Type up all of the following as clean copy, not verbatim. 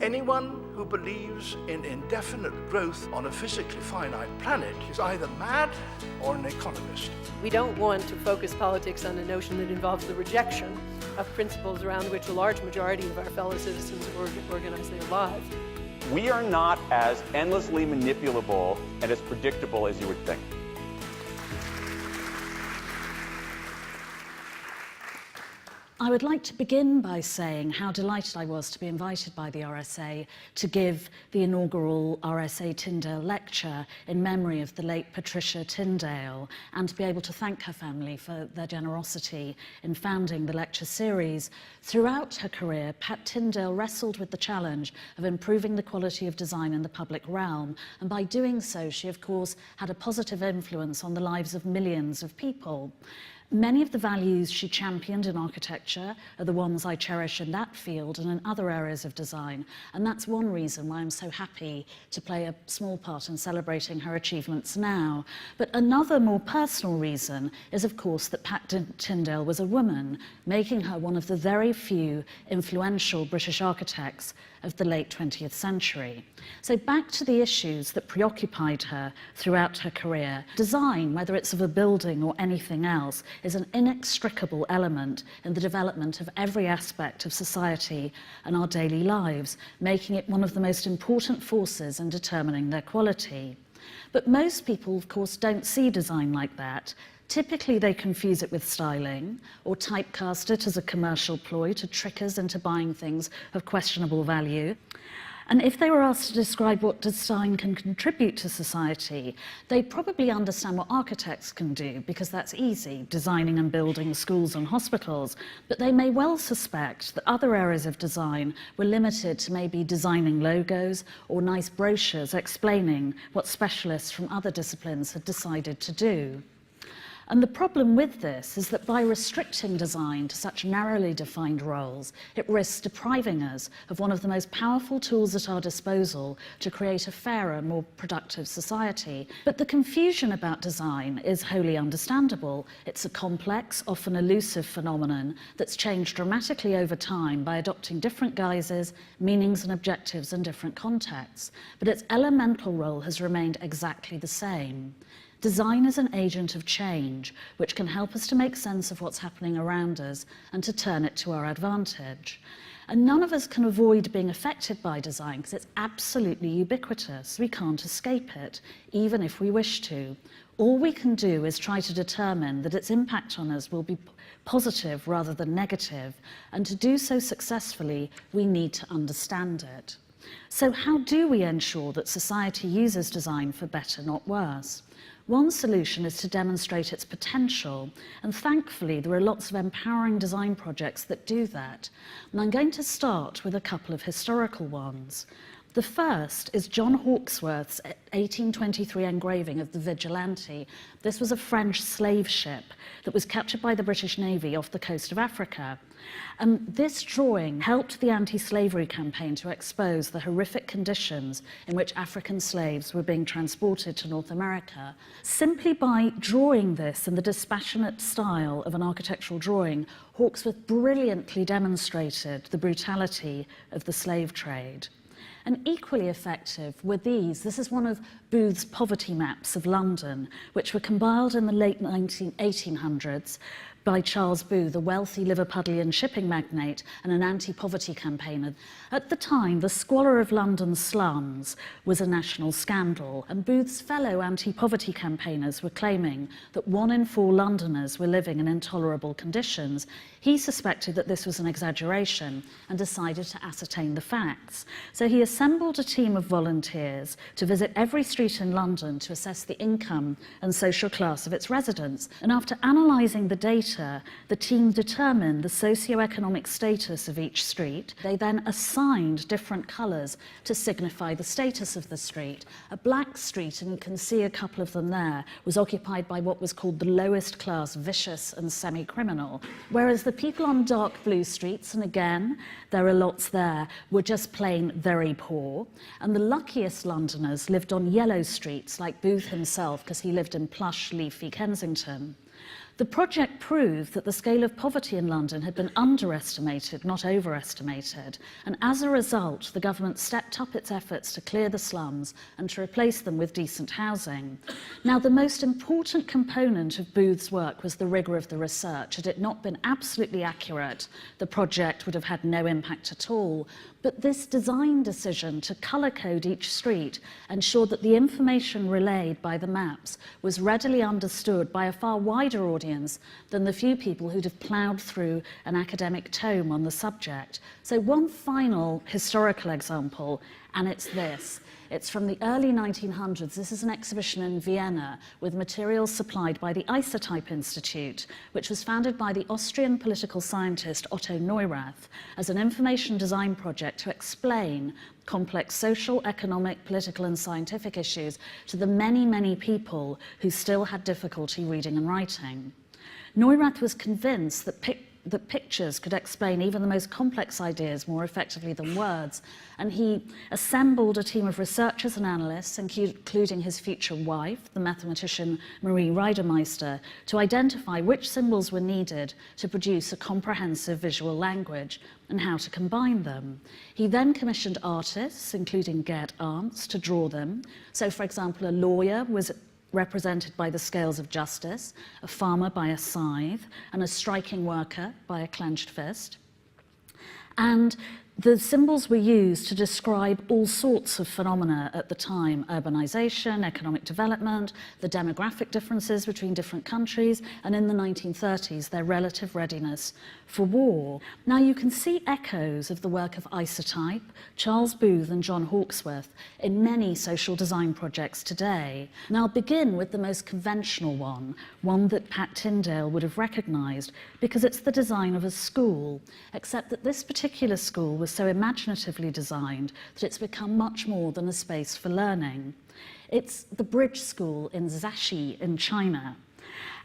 Anyone who believes in indefinite growth on a physically finite planet is either mad or an economist. We don't want to focus politics on a notion that involves the rejection of principles around which a large majority of our fellow citizens organize their lives. We are not as endlessly manipulable and as predictable as you would think. I would like to begin by saying how delighted I was to be invited by the RSA to give the inaugural RSA Tyndale lecture in memory of the late Patricia Tyndale, and to be able to thank her family for their generosity in founding the lecture series. Throughout her career, Pat Tyndale wrestled with the challenge of improving the quality of design in the public realm, and by doing so, she of course had a positive influence on the lives of millions of people. Many of the values she championed in architecture are the ones I cherish in that field and in other areas of design, and that's one reason why I'm so happy to play a small part in celebrating her achievements now. But another more personal reason is, of course, that Pat Tyndale was a woman, making her one of the very few influential British architects of the late 20th century. So back to the issues that preoccupied her throughout her career. Design, whether it's of a building or anything else, is an inextricable element in the development of every aspect of society and our daily lives, making it one of the most important forces in determining their quality. But most people, of course, don't see design like that. Typically, they confuse it with styling or typecast it as a commercial ploy to trick us into buying things of questionable value. And if they were asked to describe what design can contribute to society, they'd probably understand what architects can do, because that's easy, designing and building schools and hospitals. But they may well suspect that other areas of design were limited to maybe designing logos or nice brochures explaining what specialists from other disciplines had decided to do. And the problem with this is that by restricting design to such narrowly defined roles, it risks depriving us of one of the most powerful tools at our disposal to create a fairer, more productive society. But the confusion about design is wholly understandable. It's a complex, often elusive phenomenon that's changed dramatically over time by adopting different guises, meanings and objectives in different contexts. But its elemental role has remained exactly the same. Design is an agent of change, which can help us to make sense of what's happening around us and to turn it to our advantage. And none of us can avoid being affected by design because it's absolutely ubiquitous. We can't escape it, even if we wish to. All we can do is try to determine that its impact on us will be positive rather than negative, and to do so successfully, we need to understand it. So how do we ensure that society uses design for better, not worse? One solution is to demonstrate its potential, and thankfully there are lots of empowering design projects that do that. And I'm going to start with a couple of historical ones. The first is John Hawkesworth's 1823 engraving of the Vigilante. This was a French slave ship that was captured by the British Navy off the coast of Africa. This drawing helped the anti-slavery campaign to expose the horrific conditions in which African slaves were being transported to North America. Simply by drawing this in the dispassionate style of an architectural drawing, Hawkesworth brilliantly demonstrated the brutality of the slave trade. And equally effective were these. This is one of Booth's poverty maps of London, which were compiled in the late 1800s by Charles Booth, a wealthy Liverpudlian shipping magnate and an anti-poverty campaigner. At the time, the squalor of London's slums was a national scandal, and Booth's fellow anti-poverty campaigners were claiming that 1 in 4 Londoners were living in intolerable conditions. He suspected that this was an exaggeration and decided to ascertain the facts. So he assembled a team of volunteers to visit every street in London to assess the income and social class of its residents. And after analysing the data, the team determined the socio-economic status of each street. They then assigned different colours to signify the status of the street. A black street, and you can see a couple of them there, was occupied by what was called the lowest class, vicious and semi-criminal, whereas the people on dark blue streets, and again, there are lots there, were just plain very poor. And the luckiest Londoners lived on yellow streets, like Booth himself, because he lived in plush, leafy Kensington. The project proved that the scale of poverty in London had been underestimated, not overestimated, and as a result, the government stepped up its efforts to clear the slums and to replace them with decent housing. Now, the most important component of Booth's work was the rigour of the research. Had it not been absolutely accurate, the project would have had no impact at all. But this design decision to colour code each street ensured that the information relayed by the maps was readily understood by a far wider audience than the few people who'd have ploughed through an academic tome on the subject. So one final historical example, and it's this. It's from the early 1900s. This is an exhibition in Vienna with materials supplied by the Isotype Institute, which was founded by the Austrian political scientist Otto Neurath as an information design project to explain complex social, economic, political and scientific issues to the many, many people who still had difficulty reading and writing. Neurath was convinced that pictures could explain even the most complex ideas more effectively than words, and he assembled a team of researchers and analysts, including his future wife, the mathematician Marie Reidemeister, to identify which symbols were needed to produce a comprehensive visual language and how to combine them. He then commissioned artists, including Gerd Arndts, to draw them. So, for example, a lawyer was represented by the scales of justice, a farmer by a scythe, and a striking worker by a clenched fist. And the symbols were used to describe all sorts of phenomena at the time: urbanization, economic development, the demographic differences between different countries, and in the 1930s, their relative readiness for war. Now, you can see echoes of the work of Isotype, Charles Booth and John Hawkesworth in many social design projects today. And I'll begin with the most conventional one that Pat Tyndale would have recognized, because it's the design of a school, except that this particular school was so imaginatively designed that it's become much more than a space for learning. It's the Bridge School in Zaxi in China.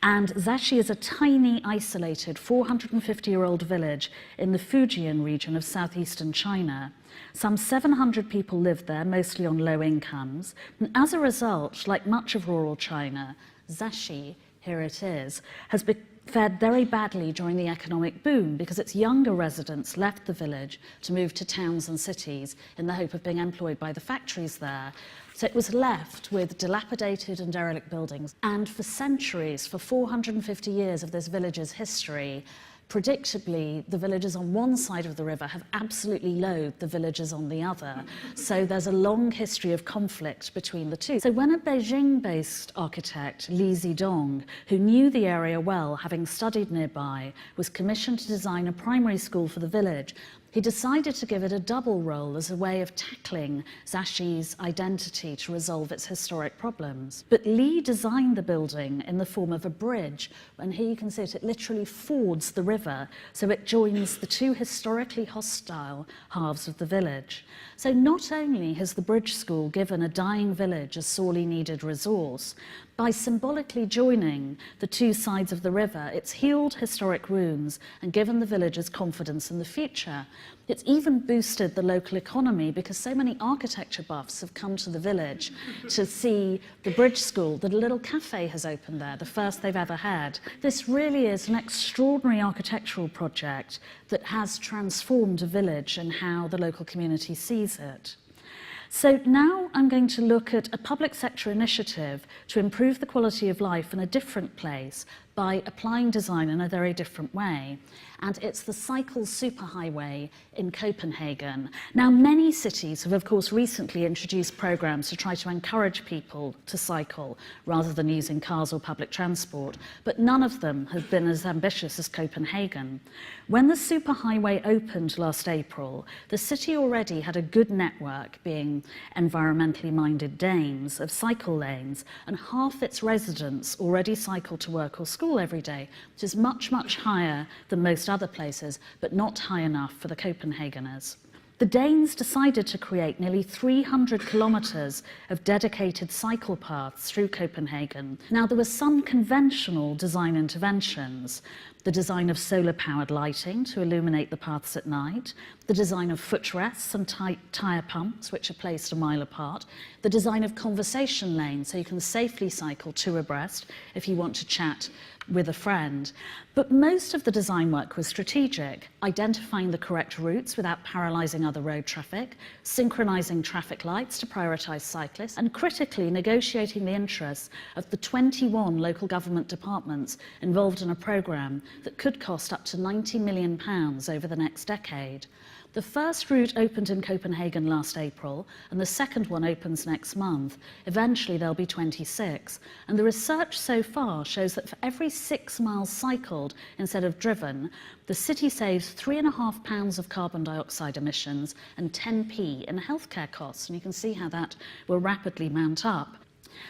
And Zaxi is a tiny, isolated, 450-year-old village in the Fujian region of southeastern China. Some 700 people live there, mostly on low incomes. And as a result, like much of rural China, Zaxi, here it is, has fared very badly during the economic boom because its younger residents left the village to move to towns and cities in the hope of being employed by the factories there. So it was left with dilapidated and derelict buildings. And for centuries, for 450 years of this village's history, predictably, the villagers on one side of the river have absolutely loathed the villagers on the other. So there's a long history of conflict between the two. So when a Beijing-based architect, Li Zidong, who knew the area well, having studied nearby, was commissioned to design a primary school for the village, he decided to give it a double role as a way of tackling Zaxi's identity to resolve its historic problems. But Li designed the building in the form of a bridge, and here you can see it literally fords the river, so it joins the two historically hostile halves of the village. So not only has the Bridge School given a dying village a sorely needed resource, by symbolically joining the two sides of the river, it's healed historic wounds and given the villagers confidence in the future. It's even boosted the local economy because so many architecture buffs have come to the village to see the Bridge School, that a little cafe has opened there, the first they've ever had. This really is an extraordinary architectural project that has transformed a village and how the local community sees it. So now I'm going to look at a public sector initiative to improve the quality of life in a different place by applying design in a very different way. And it's the cycle superhighway in Copenhagen. Now, many cities have, of course, recently introduced programs to try to encourage people to cycle rather than using cars or public transport, but none of them have been as ambitious as Copenhagen. When the superhighway opened last April, the city already had a good network, being environmentally minded Danes, of cycle lanes, and half its residents already cycle to work or school every day, which is much, much higher than most other places, but not high enough for the Copenhageners. The Danes decided to create nearly 300 kilometres of dedicated cycle paths through Copenhagen. Now, there were some conventional design interventions: the design of solar-powered lighting to illuminate the paths at night, the design of footrests and tyre pumps, which are placed a mile apart, the design of conversation lanes so you can safely cycle two abreast if you want to chat with a friend. But most of the design work was strategic, identifying the correct routes without paralysing other road traffic, synchronising traffic lights to prioritise cyclists, and critically negotiating the interests of the 21 local government departments involved in a programme that could cost up to £90 million over the next decade. The first route opened in Copenhagen last April, and the second one opens next month. Eventually there'll be 26, and the research so far shows that for every 6 miles cycled instead of driven, the city saves £3.5 of carbon dioxide emissions and 10p in healthcare costs, and you can see how that will rapidly mount up.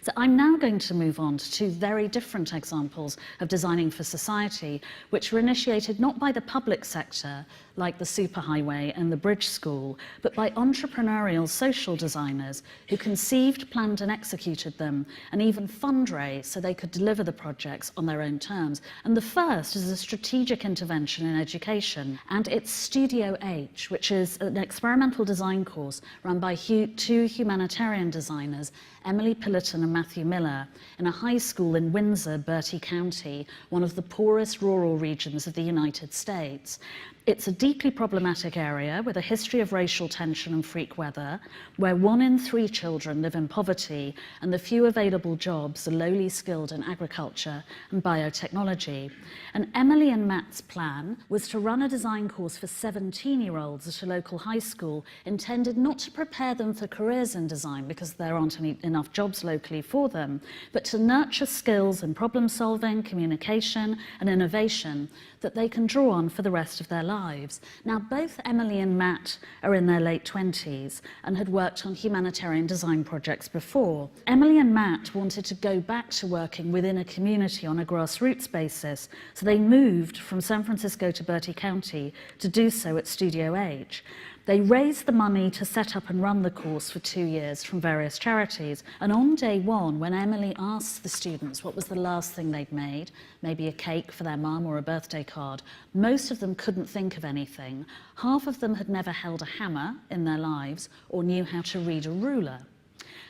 So I'm now going to move on to two very different examples of designing for society, which were initiated not by the public sector, like the superhighway and the bridge school, but by entrepreneurial social designers who conceived, planned and executed them, and even fundraised so they could deliver the projects on their own terms. And the first is a strategic intervention in education, and it's Studio H, which is an experimental design course run by two humanitarian designers, Emily Pillerton and Matthew Miller, in a high school in Windsor, Bertie County, one of the poorest rural regions of the United States. It's a deeply problematic area with a history of racial tension and freak weather, where 1 in 3 children live in poverty and the few available jobs are lowly skilled in agriculture and biotechnology. And Emily and Matt's plan was to run a design course for 17-year-olds at a local high school, intended not to prepare them for careers in design because there aren't enough jobs locally for them, but to nurture skills in problem solving, communication and innovation that they can draw on for the rest of their lives. Now, both Emily and Matt are in their late 20s and had worked on humanitarian design projects before. Emily and Matt wanted to go back to working within a community on a grassroots basis, so they moved from San Francisco to Bertie County to do so at Studio H. They raised the money to set up and run the course for 2 years from various charities. And on day one, when Emily asked the students what was the last thing they'd made, maybe a cake for their mum or a birthday card, most of them couldn't think of anything. Half of them had never held a hammer in their lives or knew how to read a ruler.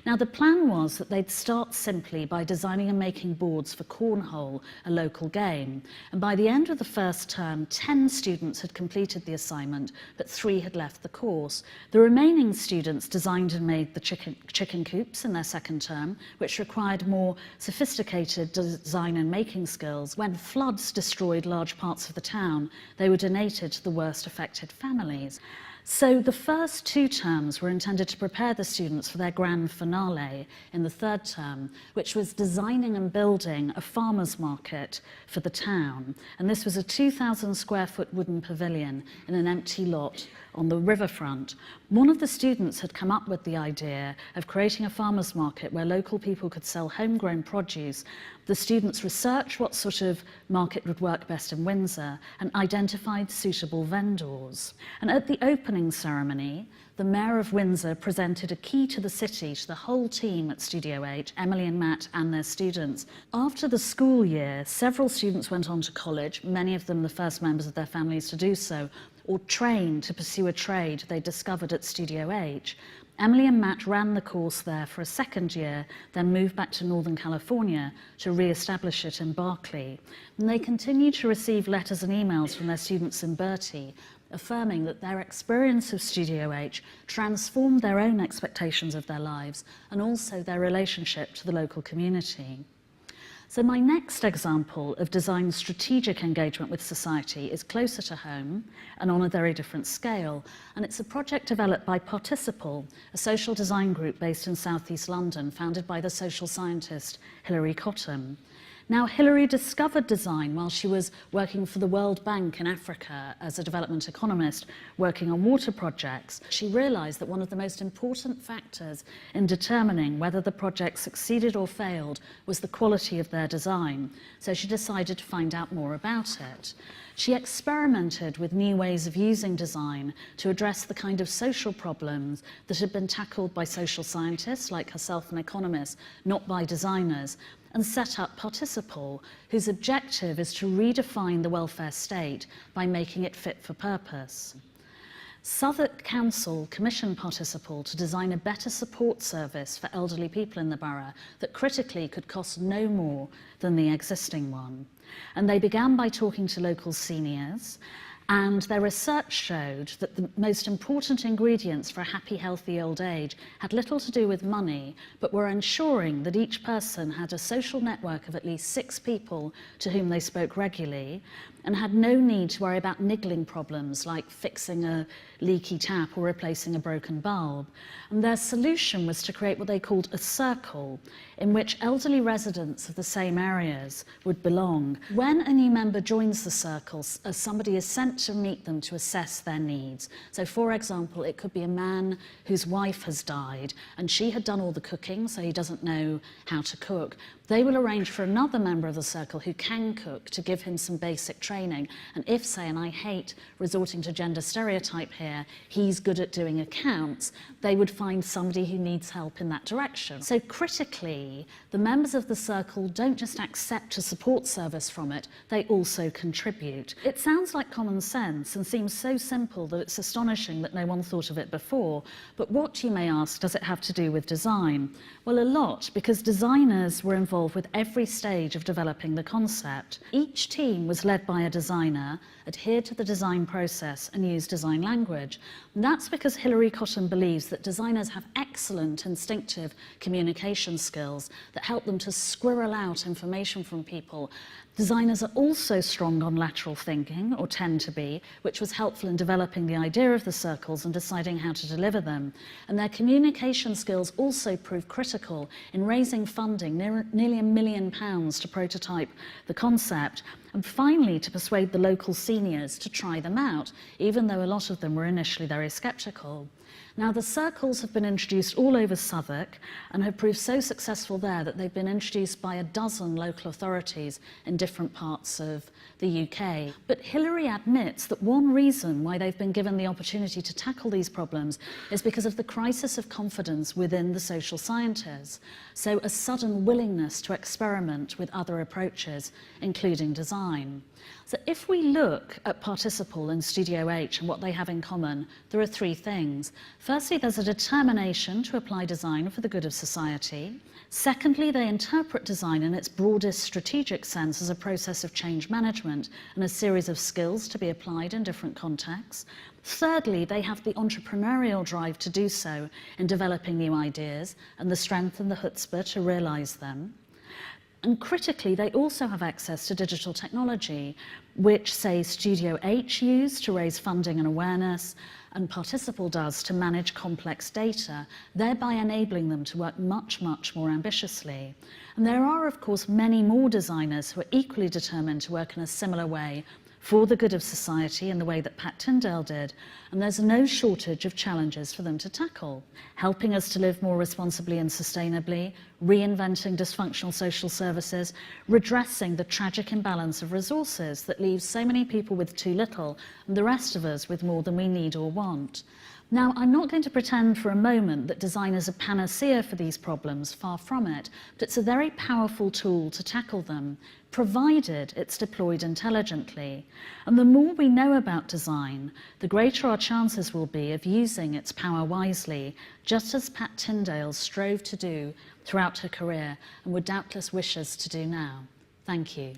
Now, the plan was that they'd start simply by designing and making boards for cornhole, a local game. And by the end of the first term, 10 students had completed the assignment, but 3 had left the course. The remaining students designed and made the chicken coops in their second term, which required more sophisticated design and making skills. When floods destroyed large parts of the town, they were donated to the worst affected families. So the first 2 terms were intended to prepare the students for their grand finale in the third term, which was designing and building a farmer's market for the town. And this was a 2,000 square foot wooden pavilion in an empty lot on the riverfront. One of the students had come up with the idea of creating a farmer's market where local people could sell homegrown produce. The students researched what sort of market would work best in Windsor and identified suitable vendors. And at the opening ceremony, the Mayor of Windsor presented a key to the city to the whole team at Studio H, Emily and Matt and their students. After the school year, several students went on to college, many of them the first members of their families to do so, or trained to pursue a trade they discovered at Studio H. Emily and Matt ran the course there for a second year, then moved back to Northern California to re-establish it in Berkeley. And they continued to receive letters and emails from their students in Bertie, affirming that their experience of Studio H transformed their own expectations of their lives and also their relationship to the local community. So my next example of design strategic engagement with society is closer to home and on a very different scale, and it's a project developed by Participle, a social design group based in southeast London, founded by the social scientist Hilary Cottam. Now, Hilary discovered design while she was working for the World Bank in Africa as a development economist working on water projects. She realized that one of the most important factors in determining whether the project succeeded or failed was the quality of their design. So she decided to find out more about it. She experimented with new ways of using design to address the kind of social problems that had been tackled by social scientists like herself and economists, not by designers, and set up Participle, whose objective is to redefine the welfare state by making it fit for purpose. Southwark Council commissioned Participle to design a better support service for elderly people in the borough that critically could cost no more than the existing one. And they began by talking to local seniors, and their research showed that the most important ingredients for a happy, healthy old age had little to do with money, but were ensuring that each person had a social network of at least 6 people to whom they spoke regularly, and had no need to worry about niggling problems like fixing a leaky tap or replacing a broken bulb. And their solution was to create what they called a circle, in which elderly residents of the same areas would belong. When a new member joins the circle, somebody is sent to meet them to assess their needs. So, for example, it could be a man whose wife has died and she had done all the cooking, so he doesn't know how to cook. They will arrange for another member of the circle who can cook to give him some basic training. And if, say, and I hate resorting to gender stereotype here, he's good at doing accounts, they would find somebody who needs help in that direction. So critically, the members of the circle don't just accept a support service from it, they also contribute. It sounds like common sense and seems so simple that it's astonishing that no one thought of it before. But what, you may ask, does it have to do with design? Well, a lot, because designers were involved with every stage of developing the concept. Each team was led by a designer, adhered to the design process and used design language. And that's because Hilary Cotton believes that designers have excellent instinctive communication skills that help them to squirrel out information from people. Designers are also strong on lateral thinking, or tend to be, which was helpful in developing the idea of the circles and deciding how to deliver them. And their communication skills also proved critical in raising funding, nearly £1 million to prototype the concept, and finally to persuade the local seniors to try them out, even though a lot of them were initially very sceptical. Now, the circles have been introduced all over Southwark and have proved so successful there that they've been introduced by 12 local authorities in different parts of the UK. But Hilary admits that one reason why they've been given the opportunity to tackle these problems is because of the crisis of confidence within the social sciences. So a sudden willingness to experiment with other approaches, including design. So if we look at Participle and Studio H and what they have in common, there are 3 things. Firstly, there's a determination to apply design for the good of society. Secondly, they interpret design in its broadest strategic sense as a process of change management and a series of skills to be applied in different contexts. Thirdly, they have the entrepreneurial drive to do so in developing new ideas and the strength and the chutzpah to realise them. And critically, they also have access to digital technology, which, say, Studio H used to raise funding and awareness, and Participle does to manage complex data, thereby enabling them to work much, much more ambitiously. And there are, of course, many more designers who are equally determined to work in a similar way for the good of society in the way that Pat Tyndale did, and there's no shortage of challenges for them to tackle. Helping us to live more responsibly and sustainably, reinventing dysfunctional social services, redressing the tragic imbalance of resources that leaves so many people with too little and the rest of us with more than we need or want. Now, I'm not going to pretend for a moment that design is a panacea for these problems, far from it, but it's a very powerful tool to tackle them, provided it's deployed intelligently. And the more we know about design, the greater our chances will be of using its power wisely, just as Pat Tyndale strove to do throughout her career and would doubtless wish us to do now. Thank you.